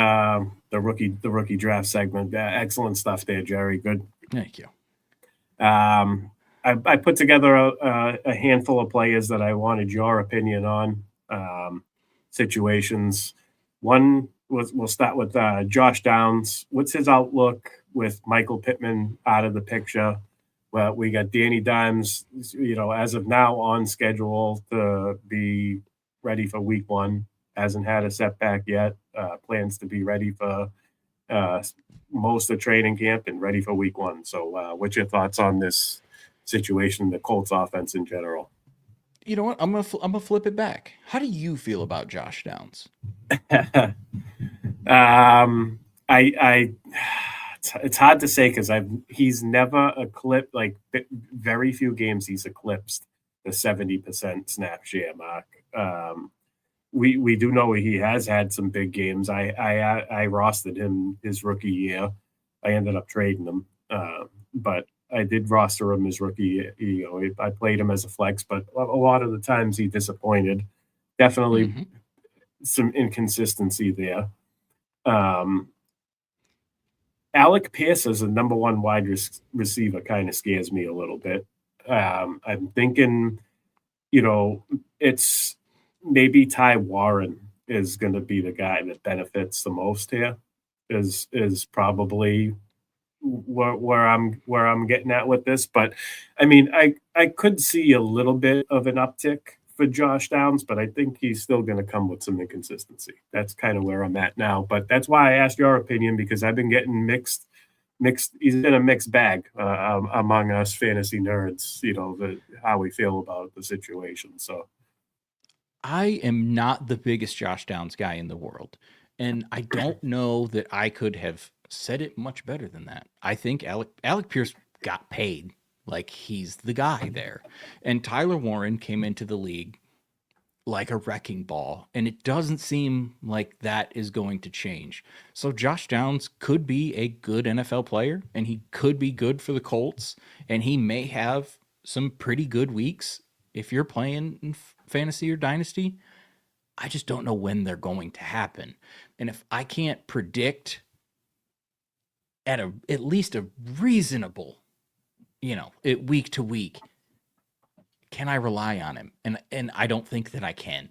rookie draft segment. Excellent stuff there, Jerry. Good. Thank you. I put together a handful of players that I wanted your opinion on, situations. One was, we'll start with Josh Downs. What's his outlook with Michael Pittman out of the picture? Well, we got Danny Dimes, as of now on schedule to be ready for week one. Hasn't had a setback yet. Plans to be ready for most of training camp and ready for week one. So what's your thoughts on this situation, the Colts offense in general? You know what? I'm gonna flip it back. How do you feel about Josh Downs? I it's hard to say because he's never eclipsed, like very few games he's eclipsed the 70% snap share mark. We do know he has had some big games. I rostered him his rookie year. I ended up trading him, but I did roster him his rookie year. I played him as a flex, but a lot of the times he disappointed. Definitely some inconsistency there. Alec Pierce as a number one wide receiver kind of scares me a little bit. I'm thinking, it's maybe Ty Warren is going to be the guy that benefits the most here. Is probably where I'm getting at with this. But I mean, I could see a little bit of an uptick for Josh Downs, but I think he's still going to come with some inconsistency. That's kind of where I'm at now. But that's why I asked your opinion, because I've been getting mixed. He's in a mixed bag among us fantasy nerds. How we feel about the situation. So I am not the biggest Josh Downs guy in the world, and I don't know that I could have said it much better than that. I think Alec Pierce got paid like he's the guy there, and Tyler Warren came into the league like a wrecking ball, and it doesn't seem like that is going to change. So Josh Downs could be a good NFL player, and he could be good for the Colts, and he may have some pretty good weeks if you're playing in fantasy or dynasty. I just don't know when they're going to happen. And if I can't predict at least a reasonable, week to week, can I rely on him? And I don't think that I can.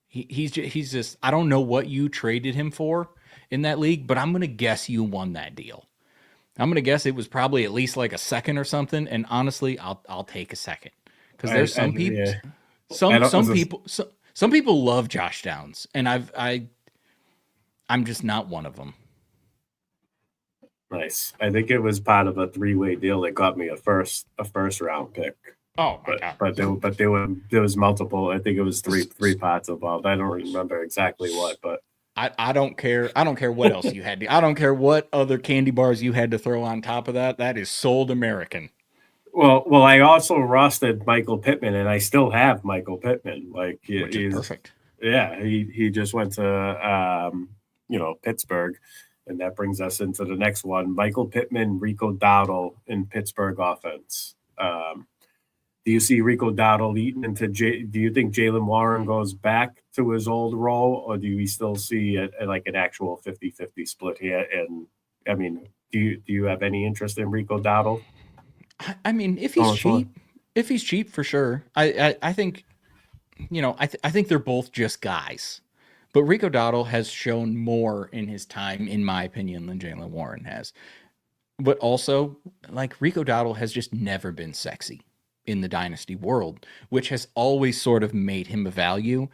He's just I don't know what you traded him for in that league, but I'm gonna guess you won that deal. I'm gonna guess it was probably at least like a second or something. And honestly, I'll take a second, because there's some people, yeah. some people love Josh Downs, and I'm just not one of them. Nice. I think it was part of a three-way deal that got me a first round pick. Oh my God. But there was multiple. I think it was three parts involved. I don't remember exactly what, but I don't care. I don't care what else you had. I don't care what other candy bars you had to throw on top of that. That is sold American. Well, I also rostered Michael Pittman, and I still have Michael Pittman. Like Which is perfect. Yeah, he just went to Pittsburgh, and that brings us into the next one: Michael Pittman, Rico Dowdle in Pittsburgh offense. Do you see Rico Dowdle eating into do you think Jaylen Warren goes back to his old role, or do we still see like an actual 50-50 split here? And I mean, do you have any interest in Rico Dowdle? I mean, if he's cheap, for sure. I think, I think they're both just guys. But Rico Dowdle has shown more in his time, in my opinion, than Jaylen Warren has. But also, like, Rico Dowdle has just never been sexy in the dynasty world, which has always sort of made him a value.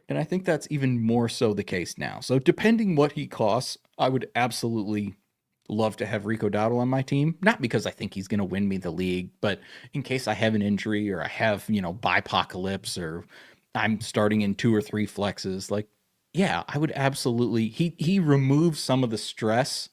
And I think that's even more so the case now. So depending what he costs, I would absolutely love to have Rico Dowdle on my team. Not because I think he's going to win me the league, but in case I have an injury or I have, bipocalypse, or I'm starting in 2 or 3 flexes. Like, yeah, I would absolutely. He removes some of the stress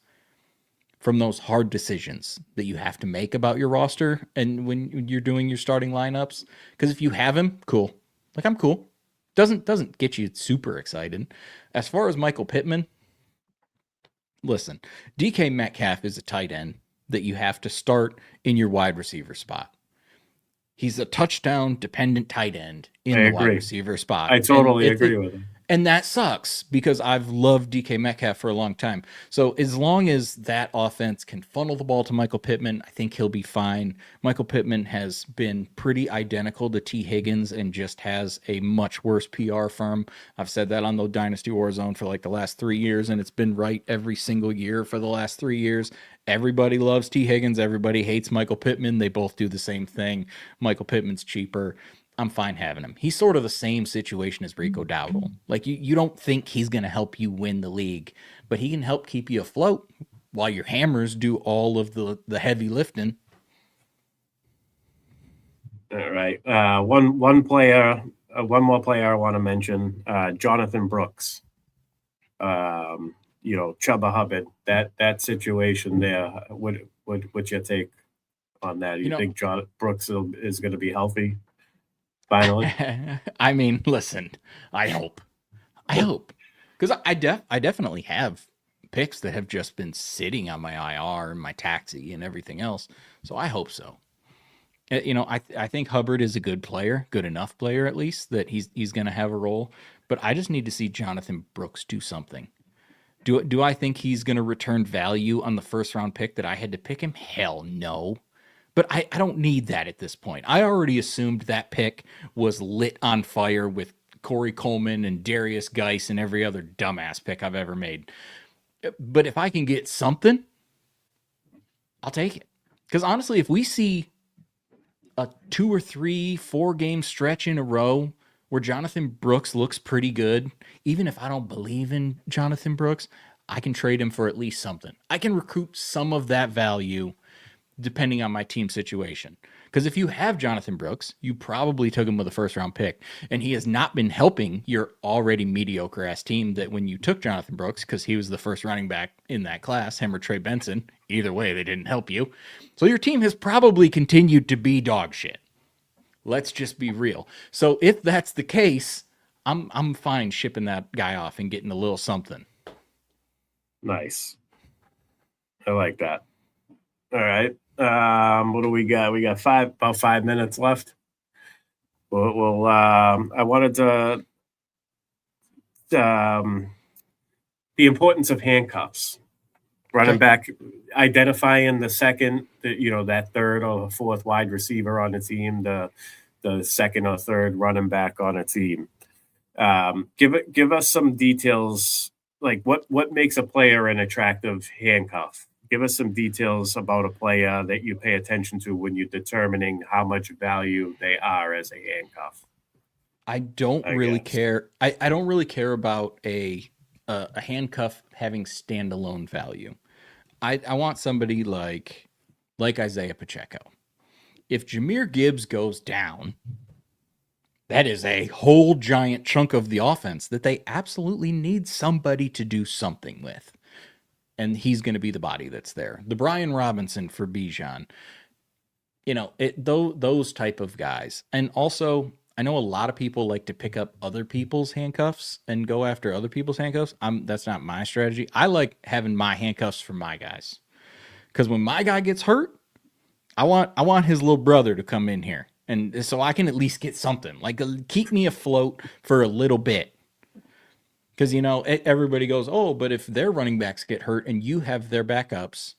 from those hard decisions that you have to make about your roster and when you're doing your starting lineups. Because if you have him, cool. Like, I'm cool. Doesn't get you super excited. As far as Michael Pittman, listen, DK Metcalf is a tight end that you have to start in your wide receiver spot. He's a touchdown dependent tight end in I the agree. wide receiver spot. I totally agree with him. And that sucks because I've loved DK Metcalf for a long time. So as long as that offense can funnel the ball to Michael Pittman, I think he'll be fine. Michael Pittman has been pretty identical to T. Higgins and just has a much worse PR firm. I've said that on the Dynasty Warzone for like the last 3 years, and it's been right every single year for the last 3 years. Everybody loves T. Higgins. Everybody hates Michael Pittman. They both do the same thing. Michael Pittman's cheaper. I'm fine having him. He's sort of the same situation as Rico Dowdle. Like, you don't think he's going to help you win the league, but he can help keep you afloat while your hammers do all of the heavy lifting. All right. One more player I want to mention, Jonathan Brooks. Chuba Hubbard. That situation there. What's your take on that? You think John Brooks is going to be healthy finally? I mean, listen. I hope, because I definitely have picks that have just been sitting on my IR and my taxi and everything else. So I hope so. I think Hubbard is a good player, good enough player at least, that he's going to have a role. But I just need to see Jonathan Brooks do something. Do I think he's going to return value on the first round pick that I had to pick him? Hell no. But I don't need that at this point. I already assumed that pick was lit on fire with Corey Coleman and Darius Geis and every other dumbass pick I've ever made. But if I can get something, I'll take it. Because honestly, if we see a 2 or 3, 4 game stretch in a row where Jonathan Brooks looks pretty good, even if I don't believe in Jonathan Brooks, I can trade him for at least something. I can recruit some of that value depending on my team situation. Because if you have Jonathan Brooks, you probably took him with a first-round pick, and he has not been helping your already mediocre-ass team that when you took Jonathan Brooks, because he was the first running back in that class, him or Trey Benson, either way, they didn't help you. So your team has probably continued to be dog shit. Let's just be real. So if that's the case, I'm fine shipping that guy off and getting a little something. Nice. I like that. All right. What do we got? We got about 5 minutes left. Well, I wanted to the importance of handcuffs. Running back, identifying the second, that third or fourth wide receiver on the team, the second or third running back on a team. Give us some details, like what makes a player an attractive handcuff. Give us some details about a player that you pay attention to when you're determining how much value they are as a handcuff. I don't really care. I don't really care about a handcuff having standalone value. I want somebody like Isaiah Pacheco. If Jahmyr Gibbs goes down, that is a whole giant chunk of the offense that they absolutely need somebody to do something with. And he's going to be the body that's there. The Brian Robinson for Bijan. Those type of guys. And also, I know a lot of people like to pick up other people's handcuffs and go after other people's handcuffs. That's not my strategy. I like having my handcuffs for my guys. Because when my guy gets hurt, I want his little brother to come in here. And so I can at least get something. Like, keep me afloat for a little bit. Because, everybody goes, oh, but if their running backs get hurt and you have their backups,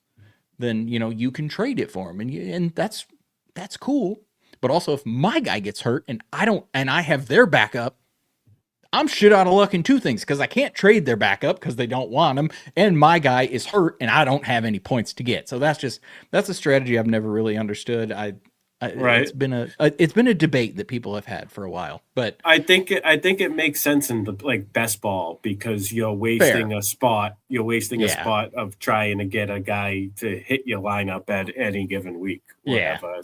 then, you can trade it for them. And that's cool. But also, if my guy gets hurt and I have their backup, I'm shit out of luck in 2 things. Because I can't trade their backup because they don't want him. And my guy is hurt and I don't have any points to get. So that's a strategy I've never really understood. Right. It's been a debate that people have had for a while, but I think it makes sense in the best ball because you're wasting a spot. You're wasting a spot of trying to get a guy to hit your lineup at any given week. Whatever.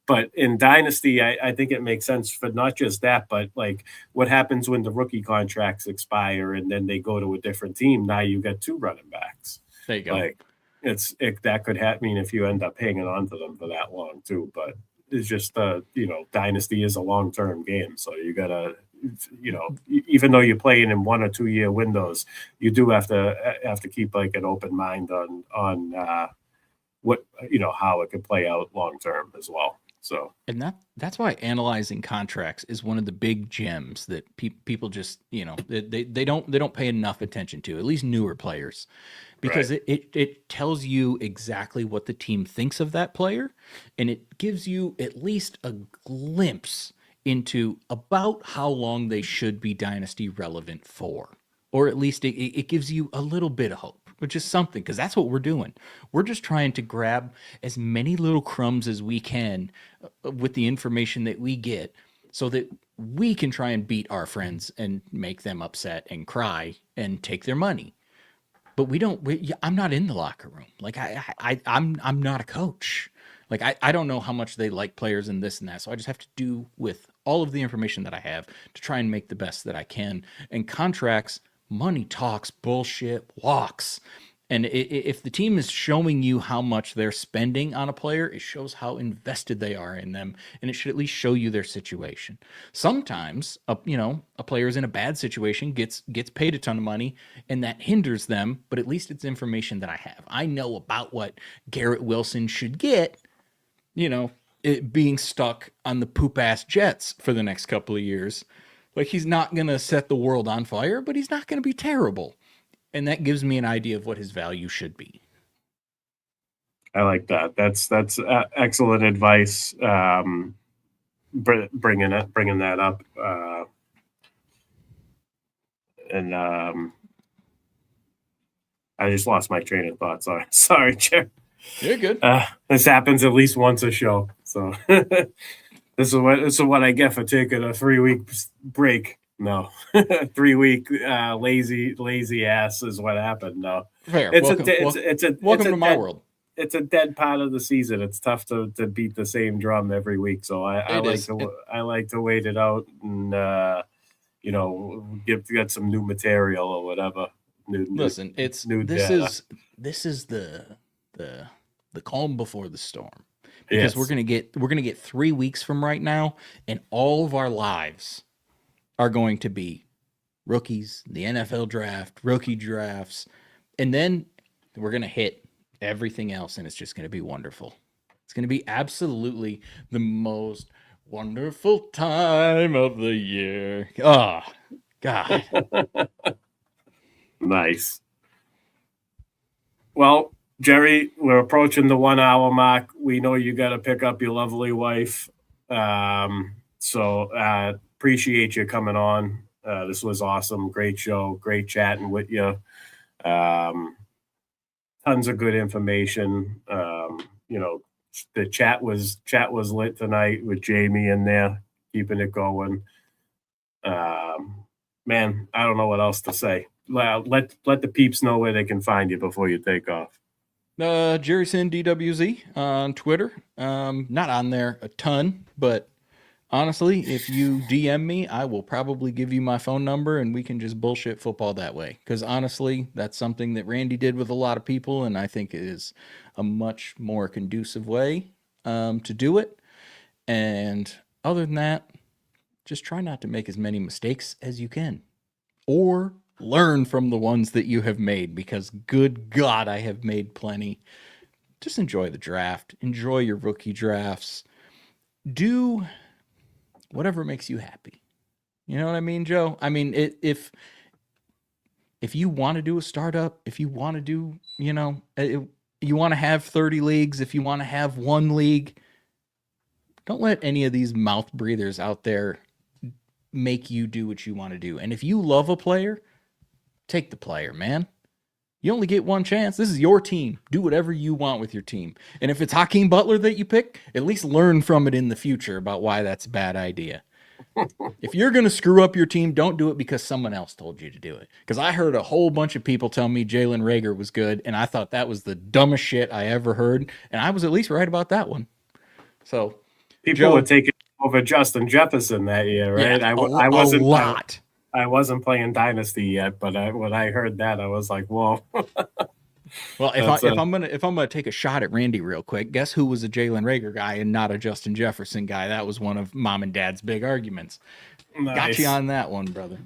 But in Dynasty, I think it makes sense for not just that, but like what happens when the rookie contracts expire and then they go to a different team. Now you got two running backs. There you go. Like that could happen if you end up hanging on to them for that long too. But it's just Dynasty is a long-term game, so you gotta, even though you're playing in 1 or 2 year windows, you do have to keep like an open mind on what how it could play out long term as well. So, and that's why analyzing contracts is one of the big gems that people just they don't pay enough attention to, at least newer players, because right. it tells you exactly what the team thinks of that player, and it gives you at least a glimpse into about how long they should be dynasty relevant for, or at least it gives you a little bit of hope, which is something, because that's what we're doing. We're just trying to grab as many little crumbs as we can with the information that we get, so that we can try and beat our friends and make them upset and cry and take their money. But I'm not in the locker room. Like I'm not a coach. Like I don't know how much they like players and this and that. So I just have to do with all of the information that I have to try and make the best that I can. And contracts, money talks, bullshit walks. And if the team is showing you how much they're spending on a player, it shows how invested they are in them, and it should at least show you their situation. Sometimes, a player's in a bad situation, gets paid a ton of money, and that hinders them. But at least it's information that I have. I know about what Garrett Wilson should get. It being stuck on the poop ass Jets for the next couple of years. Like, he's not gonna set the world on fire, but he's not gonna be terrible. And that gives me an idea of what his value should be. I like that. That's excellent advice. Bringing that up, and I just lost my train of thought. Sorry, Chair. You're good. This happens at least once a show, so this is what I get for taking a 3-week break. No, 3-week lazy ass is what happened. No, fair. Welcome to my world. It's a dead part of the season. It's tough to beat the same drum every week. So I like to wait it out and get some new material or whatever. This is the calm before the storm, because we're gonna get 3 weeks from right now, and all of our lives are going to be rookies, the NFL draft, rookie drafts, and then we're going to hit everything else, and it's just going to be wonderful. It's going to be absolutely the most wonderful time of the year. Oh, God. Nice. Well, Jerry, we're approaching the 1 hour mark. We know you got to pick up your lovely wife. So appreciate you coming on. This was awesome. Great show. Great chatting with you. Tons of good information. The chat was lit tonight with Jamie in there, keeping it going. Man, I don't know what else to say. Let the peeps know where they can find you before you take off. Jerry Sin DWZ on Twitter. Not on there a ton, but honestly, if you DM me, I will probably give you my phone number and we can just bullshit football that way. Because honestly, that's something that Randy did with a lot of people, and I think it is a much more conducive way to do it. And other than that, just try not to make as many mistakes as you can. Or learn from the ones that you have made, because good God, I have made plenty. Just enjoy the draft. Enjoy your rookie drafts. Do whatever makes you happy. You know what I mean, Joe? I mean, if you want to do a startup, if you want to do, you want to have 30 leagues, if you want to have one league, don't let any of these mouth breathers out there make you do what you want to do. And if you love a player, take the player, man. You only get one chance. This is your team. Do whatever you want with your team. And if it's Hakeem Butler that you pick, at least learn from it in the future about why that's a bad idea. If you're going to screw up your team, don't do it because someone else told you to do it. Because I heard a whole bunch of people tell me Jalen Reagor was good, and I thought that was the dumbest shit I ever heard. And I was at least right about that one. So People were taking over Justin Jefferson that year, right? Yeah, I a wasn't. lot. I wasn't playing Dynasty yet, but when I heard that, I was like, "Whoa!" Well, if I'm gonna take a shot at Randy real quick, guess who was a Jalen Rager guy and not a Justin Jefferson guy? That was one of Mom and Dad's big arguments. Nice. Got you on that one, brother.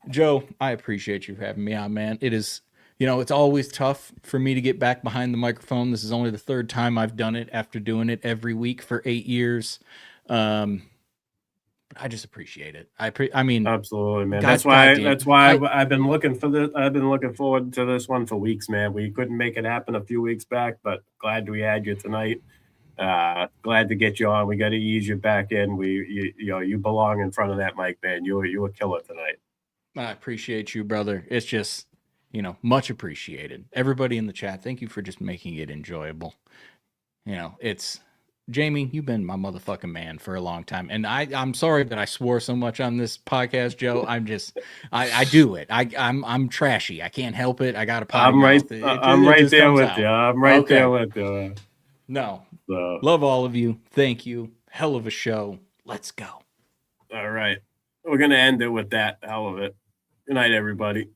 Joe, I appreciate you having me on, man. It is, it's always tough for me to get back behind the microphone. This is only the third time I've done it after doing it every week for 8 years. I just appreciate it. I mean, absolutely, man. God, That's why I've been looking for this. I've been looking forward to this one for weeks, man. We couldn't make it happen a few weeks back, but glad we had you tonight. Glad to get you on. We got to ease you back in. You belong in front of that mic, man. You were killer tonight. I appreciate you, brother. It's just, much appreciated. Everybody in the chat, thank you for just making it enjoyable. It's Jamie, you've been my motherfucking man for a long time. And I'm sorry that I swore so much on this podcast, Joe. I do it. I'm trashy. I can't help it. I got a potty mouth. I'm right there with you. I'm right there with you. No. Love all of you. Thank you. Hell of a show. Let's go. All right. We're going to end it with that. Hell of it. Good night, everybody.